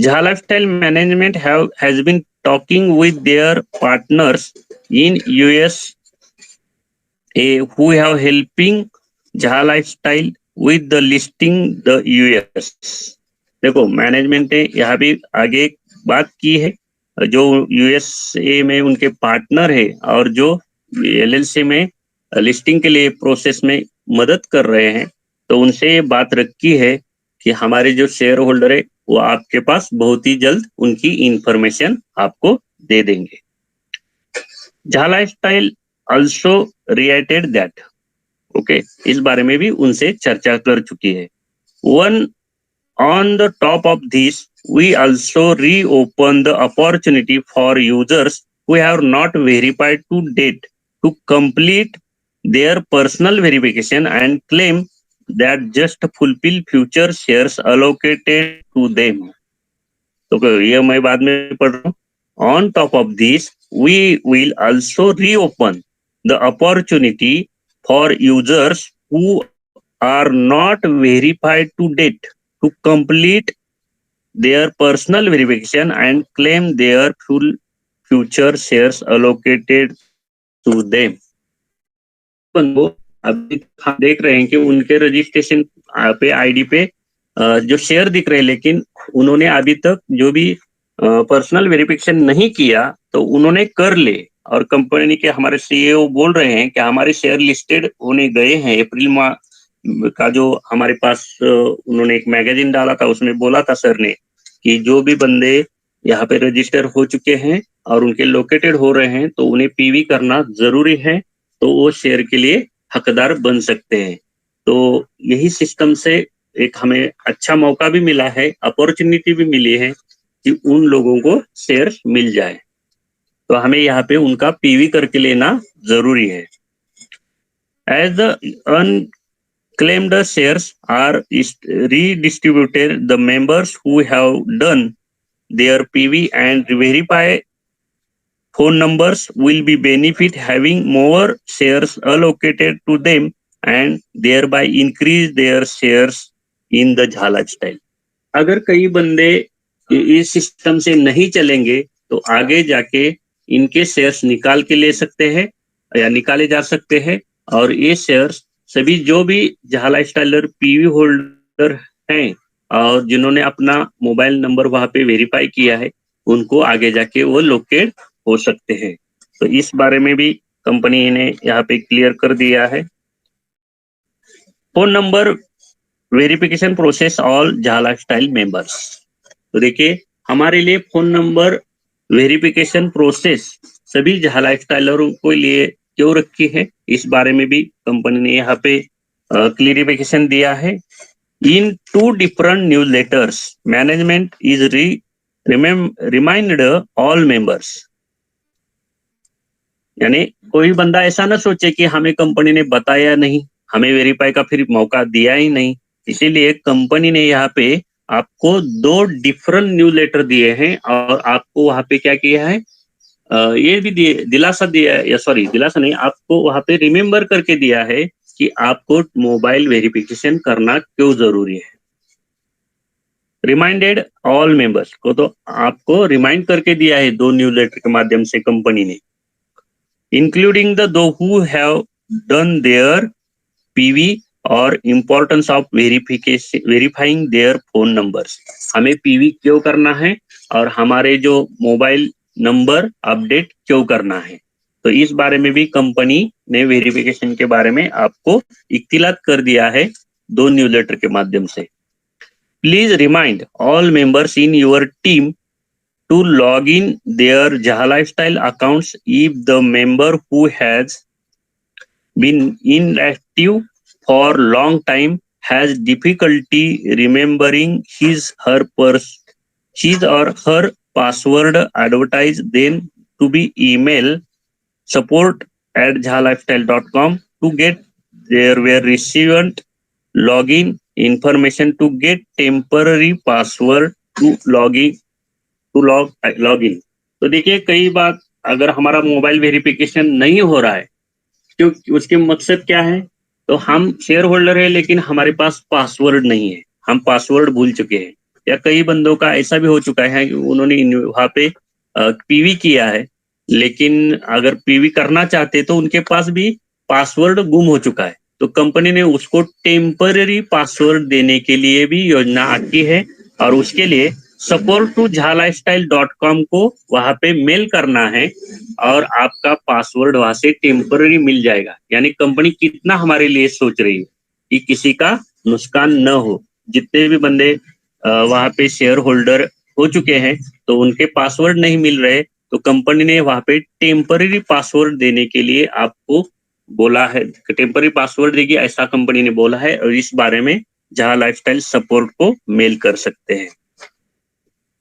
Jha Lifestyle Management has been talking with their partners in US who have helping Jha Lifestyle with the listing the US. देखो management ने यहाँ भी आगे बात की है, जो यूएसए में उनके पार्टनर है और जो एलएलसी में लिस्टिंग के लिए प्रोसेस में मदद कर रहे हैं, तो उनसे ये बात रखी है कि हमारे जो शेयर होल्डर है वो आपके पास बहुत ही जल्द उनकी इंफॉर्मेशन आपको दे देंगे। Jha Lifestyle also reiterated that, okay, इस बारे में भी उनसे चर्चा कर चुकी है। On the top of this, we also reopen the opportunity for users who have not verified to date to complete their personal verification and claim that just fulfill future shares allocated to them. तो ये मैं बाद में पढ़ रहा हूँ। On top of this, we will also reopen the opportunity for users who are not verified to date to complete their personal verification and claim their full future shares allocated to them. अभी हम देख रहे हैं कि उनके registration पे ID पे जो शेयर दिख रहे हैं, लेकिन उन्होंने अभी तक जो भी पर्सनल वेरिफिकेशन नहीं किया तो उन्होंने कर ले, और कंपनी के हमारे सीईओ बोल रहे हैं कि हमारे शेयर लिस्टेड होने गए हैं। अप्रैल माह का जो हमारे पास उन्होंने एक मैगजीन डाला था, उसमें बोला था सर ने कि जो भी बंदे यहाँ पे रजिस्टर हो चुके हैं और उनके लोकेटेड हो रहे हैं तो उन्हें पीवी करना जरूरी है, तो वो शेयर के लिए हकदार बन सकते हैं। तो यही सिस्टम से एक हमें अच्छा मौका भी मिला है, अपॉर्चुनिटी भी मिली है कि उन लोगों को शेयर मिल जाए, तो हमें यहाँ पे उनका पीवी करके लेना जरूरी है। As the unclaimed shares are redistributed, the members who have done their PV and verify phone numbers will be benefit having more shares allocated to them and thereby increase their shares in the Jha Lifestyle. अगर कई बंदे इस system से नहीं चलेंगे तो आगे जाके इनके शेयर्स निकाल के ले सकते हैं या निकाले जा सकते हैं, और ये शेयर्स सभी जो भी जहा लाइफस्टाइलर पीवी होल्डर हैं और जिन्होंने अपना मोबाइल नंबर वहां पे वेरीफाई किया है, उनको आगे जाके वो लोकेट हो सकते हैं। तो इस बारे में भी कंपनी ने यहाँ पे क्लियर कर दिया है। Phone number verification process all जहा लाइफस्टाइल मेंबर्स। तो देखिए हमारे लिए फोन नंबर वेरिफिकेशन प्रोसेस सभी जहा लाइफस्टाइलरों के लिए क्यों रखी है, इस बारे में भी कंपनी ने यहाँ पे क्लियरिफिकेशन दिया है। इन 2 different newsletters, management is reminded all members, यानी कोई बंदा ऐसा ना सोचे कि हमें कंपनी ने बताया नहीं, हमें वेरीफाई का फिर मौका दिया ही नहीं, इसीलिए कंपनी ने यहाँ पे आपको 2 डिफरेंट न्यूज़लेटर दिए हैं और आपको वहां पे क्या किया है, ये भी दिलासा दिया है, या सॉरी दिलासा नहीं, आपको वहां पे रिमेम्बर करके दिया है कि आपको मोबाइल वेरिफिकेशन करना क्यों जरूरी है। रिमाइंडेड ऑल मेंबर्स को तो आपको रिमाइंड करके दिया है 2 न्यूज़लेटर के माध्यम से कंपनी ने, including the those who have done their PV और importance of verifying their phone numbers. हमें पीवी क्यों करना है और हमारे जो मोबाइल नंबर अपडेट क्यों करना है, तो इस बारे में भी कंपनी ने वेरिफिकेशन के बारे में आपको इत्तिलात कर दिया है 2 न्यूज़लेटर के माध्यम से। Please remind all members in your team to log in their Jha Lifestyle accounts if the member who has been inactive for long time has difficulty remembering his or her password. Advertise then to be email support@jhalifestyle.com to get their recent login information to get temporary password to log इन। तो देखिए कई बार अगर हमारा mobile verification नहीं हो रहा है, क्यों, उसके मकसद क्या है, तो हम शेयर होल्डर है लेकिन हमारे पास पासवर्ड नहीं है, हम पासवर्ड भूल चुके हैं, या कई बंदों का ऐसा भी हो चुका है कि उन्होंने वहाँ पे पीवी किया है, लेकिन अगर पीवी करना चाहते तो उनके पास भी पासवर्ड गुम हो चुका है, तो कंपनी ने उसको टेम्पररी पासवर्ड देने के लिए भी योजना आती है और उसके लिए support@jhalifestyle.com को वहाँ पे मेल करना है और आपका पासवर्ड वहाँ से टेम्पररी मिल जाएगा। यानी कंपनी कितना हमारे लिए सोच रही है कि किसी का नुकसान न हो। जितने भी बंदे वहाँ पे शेयर होल्डर हो चुके हैं तो उनके पासवर्ड नहीं मिल रहे, तो कंपनी ने वहाँ पे टेम्पररी पासवर्ड देने के लिए आपको बोला है, टेम्पररी पासवर्ड देगी ऐसा कंपनी ने बोला है, और इस बारे में जहाँ लाइफस्टाइल सपोर्ट को मेल कर सकते हैं।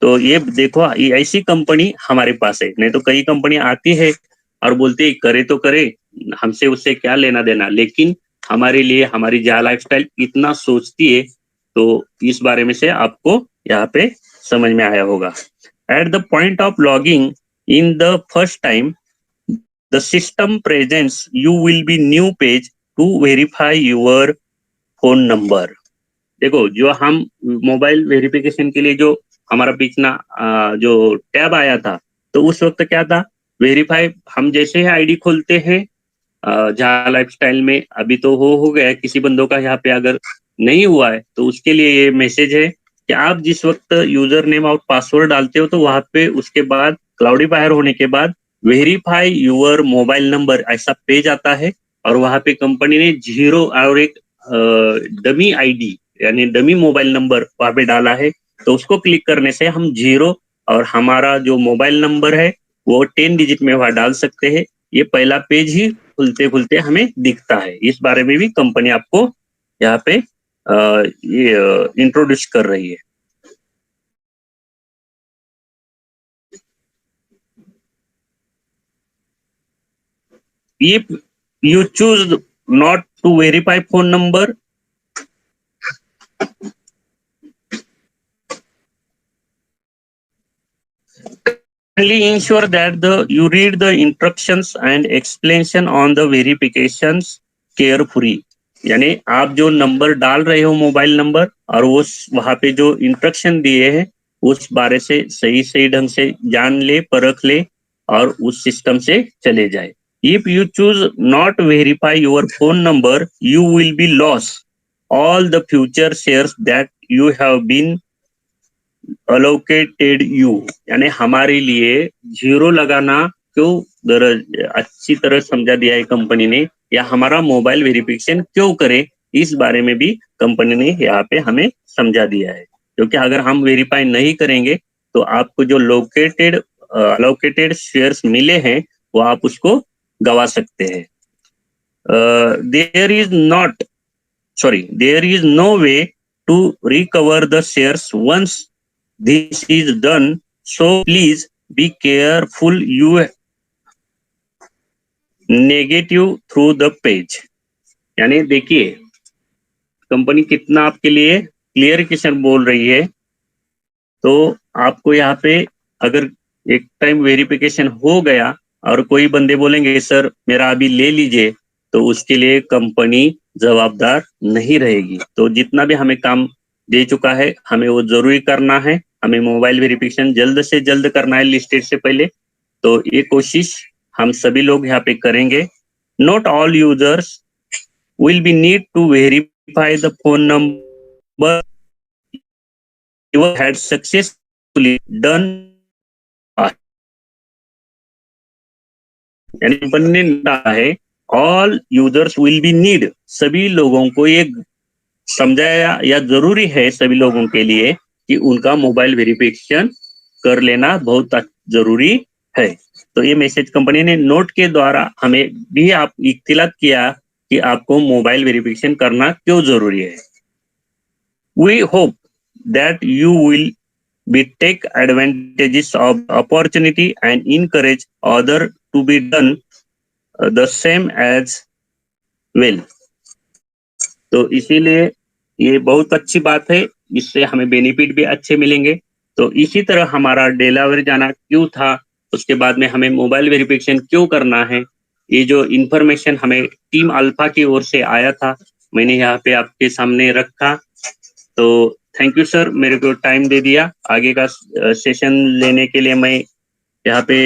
तो ये देखो, ये ऐसी कंपनी हमारे पास है, नहीं तो कई कंपनी आती है और बोलती है करे तो करे, हमसे उससे क्या लेना देना, लेकिन हमारे लिए हमारी जहाँ लाइफस्टाइल इतना सोचती है, तो इस बारे में से आपको यहाँ पे समझ में आया होगा। At the point of logging in the first time the system presents you will be new page to verify your phone number. देखो, जो हम मोबाइल वेरिफिकेशन के लिए जो हमारा पिछला जो टैब आया था, तो उस वक्त क्या था, वेरीफाई हम जैसे ही आईडी खोलते हैं जहाँ लाइफस्टाइल में, अभी तो हो गया है, किसी बंदों का यहाँ पे अगर नहीं हुआ है तो उसके लिए ये मैसेज है कि आप जिस वक्त यूजर नेम और पासवर्ड डालते हो तो वहाँ पे उसके बाद क्लाउडीफायर होने के बाद वेरीफाई यूर मोबाइल नंबर ऐसा पेज आता है, और वहाँ पे कंपनी ने 0 और एक डमी आईडी यानी डमी मोबाइल नंबर वहाँ पे डाला है, तो उसको क्लिक करने से हम 0 और हमारा जो मोबाइल नंबर है वो 10 डिजिट में वहाँ डाल सकते हैं। ये पहला पेज ही खुलते खुलते हमें दिखता है। इस बारे में भी कंपनी आपको यहाँ पे ये इंट्रोड्यूस कर रही है। If you choose not to verify phone number, kindly ensure that you read the instructions and explanation on the verifications carefully। यानी आप जो नंबर डाल रहे हो मोबाइल नंबर, और वो वहाँ पे जो इंस्ट्रक्शन दिए हैं उस बारे से सही सही ढंग से जान ले, परख ले और उस सिस्टम से चले जाए। If you choose not verify your phone number, you will be lost all the future shares that you have been allocated you। यानी हमारे लिए 0 लगाना क्यों अच्छी तरह समझा दिया है कंपनी ने, या हमारा मोबाइल वेरिफिकेशन क्यों करे, इस बारे में भी कंपनी ने यहाँ पे हमें समझा दिया है। क्योंकि अगर हम वेरीफाई नहीं करेंगे तो आपको जो अलोकेटेड शेयर्स मिले हैं वो आप उसको गवा सकते हैं। There is no way to recover the shares once this is done, so please be careful you negative through the page। यानी देखिए कंपनी कितना आपके लिए क्लियरिफिकेशन बोल रही है। तो आपको यहाँ पे अगर एक टाइम वेरिफिकेशन हो गया और कोई बंदे बोलेंगे सर मेरा अभी ले लीजिए, तो उसके लिए कंपनी जवाबदार नहीं रहेगी। तो जितना भी हमें काम दे चुका है हमें वो जरूरी करना है, हमें मोबाइल वेरिफिकेशन जल्द से जल्द करना है लिस्टेड से पहले। तो ये कोशिश हम सभी लोग यहाँ पे करेंगे। Not all users will be need to verify the phone number you had successfully done। यानी कंपनी ने कहा है all users will be need, सभी लोगों को ये समझाया या जरूरी है सभी लोगों के लिए कि उनका मोबाइल वेरिफिकेशन कर लेना बहुत जरूरी है। तो ये मैसेज कंपनी ने नोट के द्वारा हमें भी आप इत्तिलात किया कि आपको मोबाइल वेरिफिकेशन करना क्यों जरूरी है। We hope that you will be take advantages of opportunity and encourage other to be done the same as well। तो इसीलिए ये बहुत अच्छी बात है, इससे हमें बेनिफिट भी अच्छे मिलेंगे। तो इसी तरह हमारा डेलावेयर जाना क्यों था, उसके बाद में हमें मोबाइल वेरिफिकेशन क्यों करना है, ये जो इंफॉर्मेशन हमें टीम अल्फा की ओर से आया था मैंने यहाँ पे आपके सामने रखा। तो थैंक यू सर, मेरे को टाइम दे दिया। आगे का सेशन लेने के लिए मैं यहाँ पे